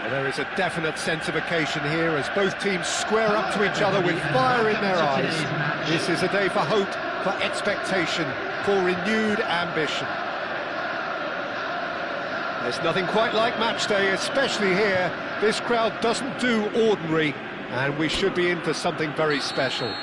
There is a definite sense of occasion here as both teams square up to each other with fire in their eyes. This is a day for hope, for expectation, for renewed ambition. There's nothing quite like match day, especially here. This crowd doesn't do ordinary, and we should be in for something very special.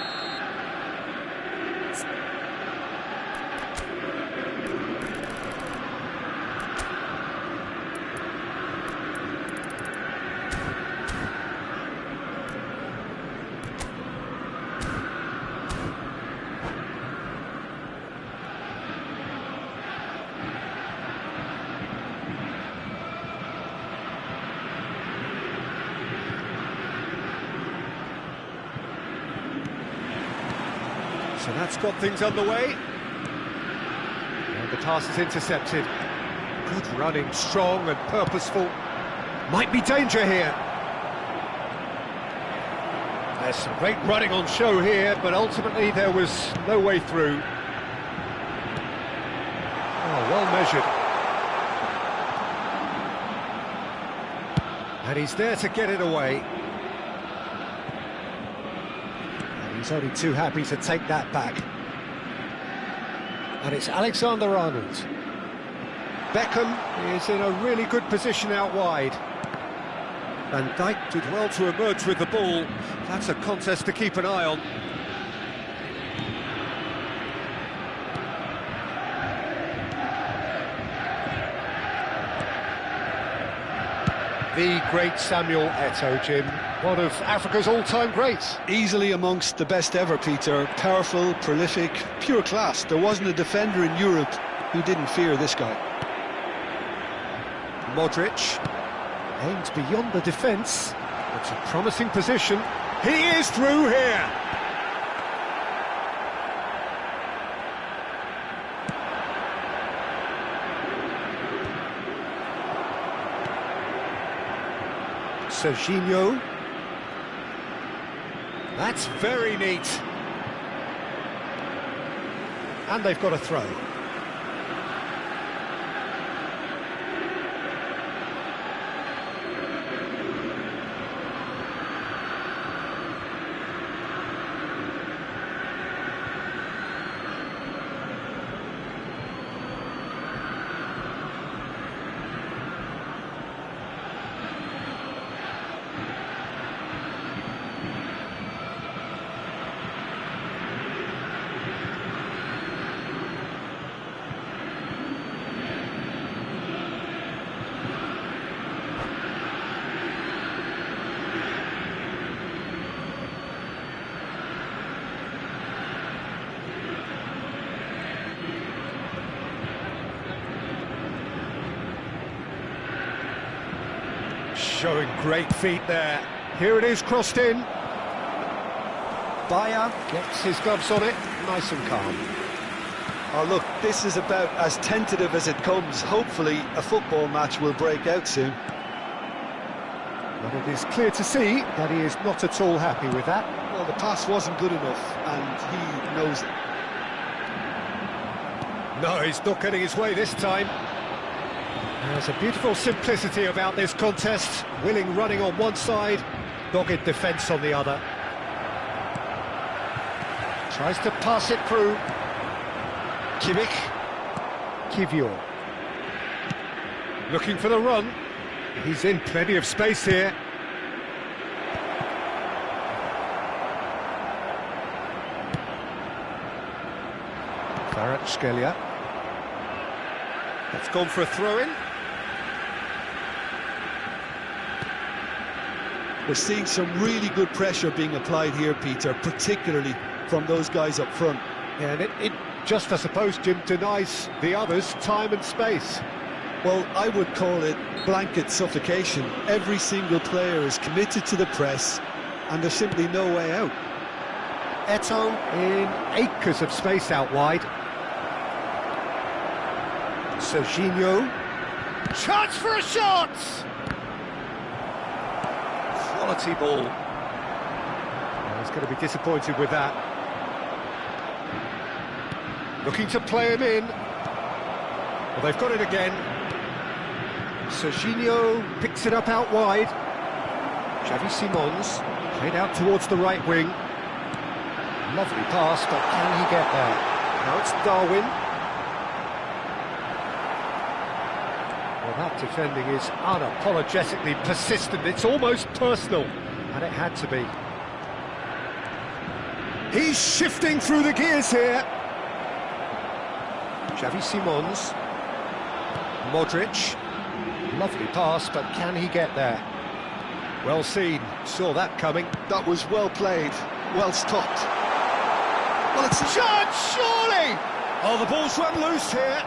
So that's got things underway. And the pass is intercepted. Good running, strong and purposeful. Might be danger here. There's some great running on show here, but ultimately there was no way through. Oh, well measured. And he's there to get it away. He's only too happy to take that back. And it's Alexander-Arnold. Beckham is in a really good position out wide. Van Dijk did well to emerge with the ball. That's a contest to keep an eye on. The great Samuel Eto'o, Jim. One of Africa's all-time greats. Easily amongst the best ever, Peter. Powerful, prolific, pure class. There wasn't a defender in Europe who didn't fear this guy. Modric aimed beyond the defence. It's a promising position. He is through here. Serginho. That's very neat. And they've got a throw. Showing great feet there. Here it is, crossed in. Bayer gets his gloves on it, nice and calm. Oh, look, this is about as tentative as it comes. Hopefully, a football match will break out soon. But it is clear to see that he is not at all happy with that. Well, the pass wasn't good enough, and he knows it. No, he's not getting his way this time. There's a beautiful simplicity about this contest. Willing running on one side, dogged defence on the other. Tries to pass it through. Kivior. Looking for the run. He's in plenty of space here. Kvaratskhelia. That's gone for a throw-in. We're seeing some really good pressure being applied here, Peter, particularly from those guys up front. Yeah, and it just, I suppose, Jim, denies the others time and space. Well, I would call it blanket suffocation. Every single player is committed to the press, and there's simply no way out. Eto'o in acres of space out wide. Serginho. Chance for a shot! Quality ball. Well, he's going to be disappointed with that. Looking to play him in. Well, they've got it again. Serginho picks it up out wide. Xavi Simons played out towards the right wing. Lovely pass, but can he get there? Now it's Darwin. Well, that defending is unapologetically persistent. It's almost personal, and it had to be. He's shifting through the gears here. Xavi Simons. Modric. Lovely pass, but can he get there? Well seen, saw that coming. That was well played, well stopped. Well, it's a shot, surely! Oh, the ball's run loose here.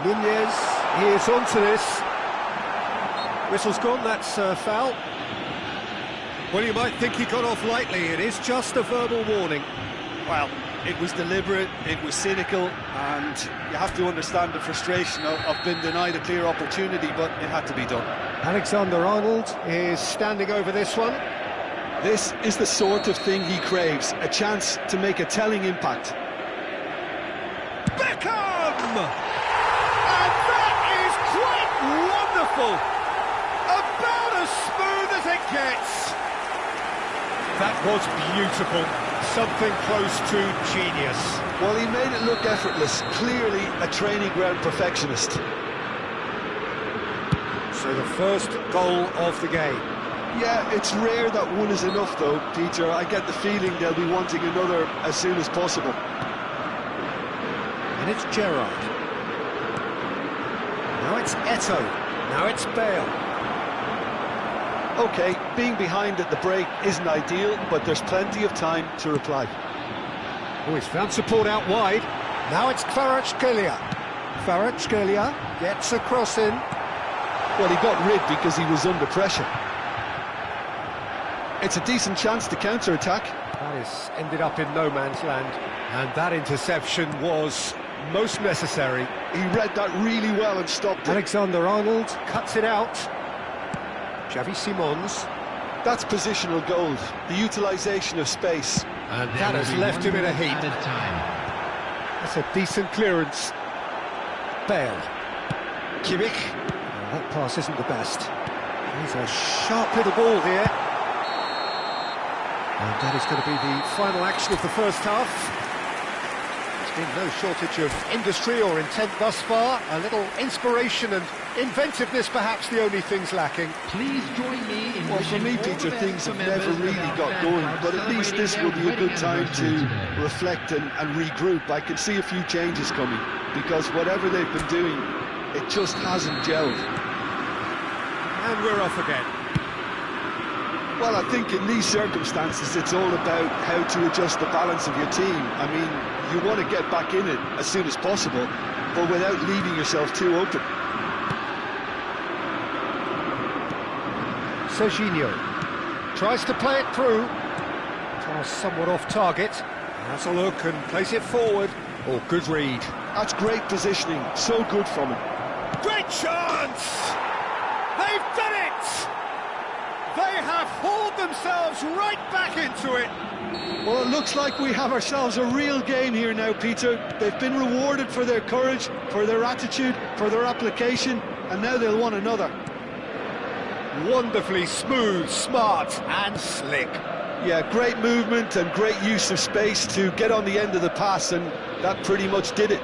Nunez, he is onto this. Whistle's gone, that's foul. Well, you might think he got off lightly, it is just a verbal warning. Well, it was deliberate, it was cynical, and you have to understand the frustration of being denied a clear opportunity, but it had to be done. Alexander-Arnold is standing over this one. This is the sort of thing he craves, a chance to make a telling impact. Beckham! And that is quite wonderful! About as smooth as it gets! That was beautiful. Something close to genius. Well, he made it look effortless, clearly a training ground perfectionist. So the first goal of the game. Yeah, it's rare that one is enough though, Peter. I get the feeling they'll be wanting another as soon as possible. And it's Gerrard. Now it's Eto'o. Now it's Bale. OK, being behind at the break isn't ideal, but there's plenty of time to reply. Oh, he's found support out wide. Now it's Kvaratskhelia. Kvaratskhelia gets a cross in. Well, he got rid because he was under pressure. It's a decent chance to counter-attack. That is ended up in no man's land. And that interception was most necessary. He read that really well and stopped it. Alexander-Arnold cuts it out. Xavi Simons. That's positional gold, the utilisation of space. And that has left him in a heap. That's a decent clearance. Bale. Kimmich. Well, that pass isn't the best. He's a sharp little ball here. And that is going to be the final action of the first half. There's been no shortage of industry or intent thus far. A little inspiration and inventiveness, perhaps the only things lacking. Please join me in well, for me, Peter, things have never really got going, but at least this will be a good time to reflect and regroup. I can see a few changes coming, because whatever they've been doing, it just hasn't gelled. And we're off again. Well, I think in these circumstances, it's all about how to adjust the balance of your team. I mean, you want to get back in it as soon as possible, but without leaving yourself too open. Serginho tries to play it through. Pass somewhat off target. Has a look and plays it forward. Oh, good read. That's great positioning, so good from him. Great chance! They've done it! They have hauled themselves right back into it. Well, it looks like we have ourselves a real game here now, Peter. They've been rewarded for their courage, for their attitude, for their application, and now they'll want another. Wonderfully smooth, smart and slick. Yeah, great movement and great use of space to get on the end of the pass, and that pretty much did it.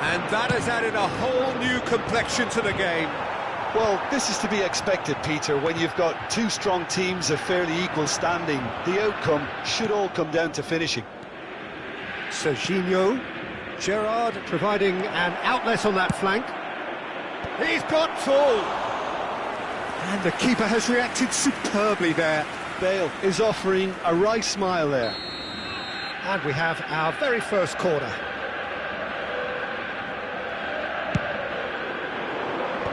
And that has added a whole new complexion to the game. Well, this is to be expected, Peter. When you've got two strong teams of fairly equal standing, the outcome should all come down to finishing. Serginho, Gerrard providing an outlet on that flank. He's got full. And the keeper has reacted superbly there. Bale is offering a wry smile there. And we have our very first corner.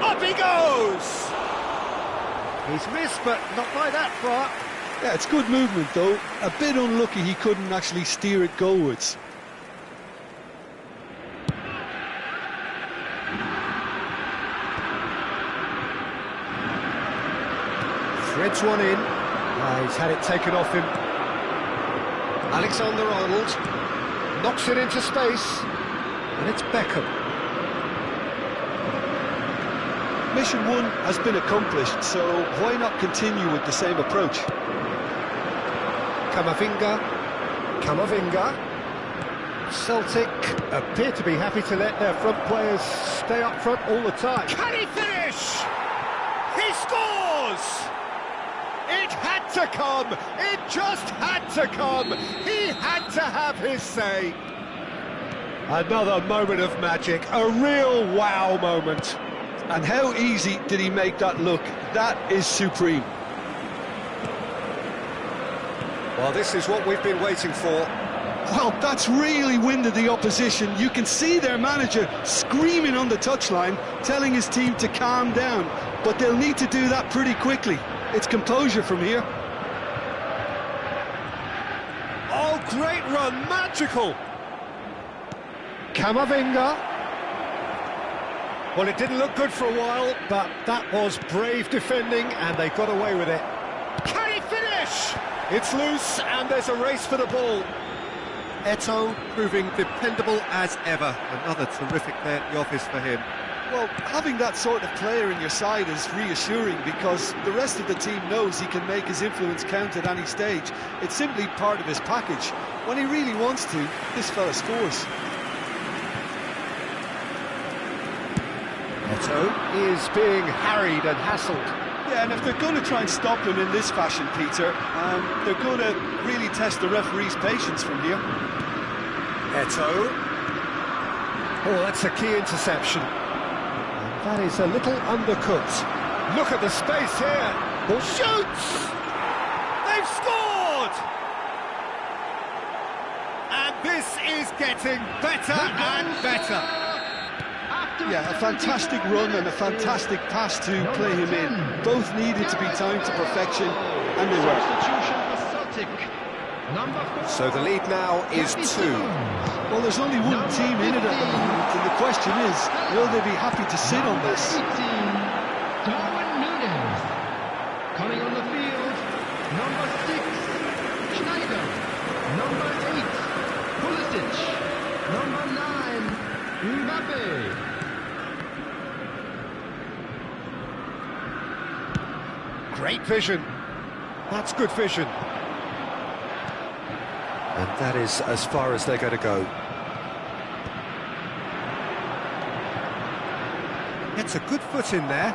Up he goes! He's missed, but not by that far. Yeah, it's good movement, though. A bit unlucky he couldn't actually steer it goalwards. Threads one in. He's had it taken off him. Alexander-Arnold knocks it into space. And it's Beckham. Mission 1 has been accomplished, so why not continue with the same approach? Camavinga. Celtic appear to be happy to let their front players stay up front all the time. Can he finish? He scores! It had to come! It just had to come! He had to have his say! Another moment of magic, a real wow moment. And how easy did he make that look? That is supreme. Well, this is what we've been waiting for. Well, that's really winded the opposition. You can see their manager screaming on the touchline, telling his team to calm down. But they'll need to do that pretty quickly. It's composure from here. Oh, great run, magical! Camavinga. Well, it didn't look good for a while, but that was brave defending, and they got away with it. Can he finish? It's loose, and there's a race for the ball. Eto'o proving dependable as ever. Another terrific day at the office for him. Well, having that sort of player in your side is reassuring because the rest of the team knows he can make his influence count at any stage. It's simply part of his package. When he really wants to, this fella scores. Eto'o is being harried and hassled. Yeah, and if they're going to try and stop him in this fashion, Peter, they're going to really test the referee's patience from here. Eto'o. Oh, that's a key interception. And that is a little undercooked. Look at the space here. Ball shoots! They've scored! And this is getting better and better. Yeah, a fantastic run and a fantastic pass to play him in. Both needed to be timed to perfection, and they were. So the lead now is 2. Well, there's only one team in it at the moment, and the question is, will they be happy to sit on this? Coming on the field, number 6, Schneider. Number 8, Pulisic. Number 9, Mbappe. Great vision. That's good vision. And that is as far as they're going to go. It's a good foot in there.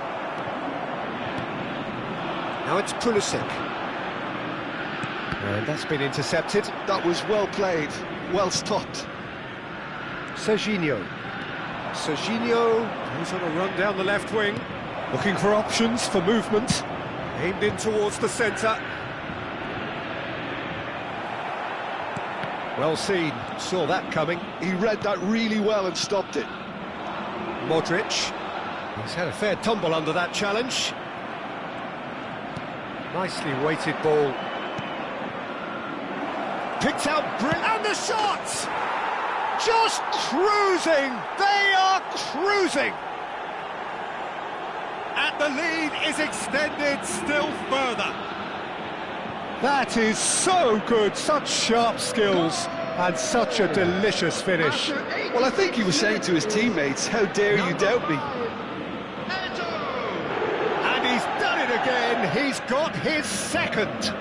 Now it's Pulisic. And that's been intercepted. That was well played, well stopped. Serginho. Serginho goes on a run down the left wing, looking for options for movement. Aimed in towards the centre. Well seen, saw that coming. He read that really well and stopped it. Modric. He's had a fair tumble under that challenge. Nicely weighted ball. Picked out and the shots! Just cruising! They are cruising! And the lead is extended still further. That is so good, such sharp skills, and such a delicious finish. Well, I think he was saying to his teammates, how dare you doubt me? And he's done it again, he's got his second.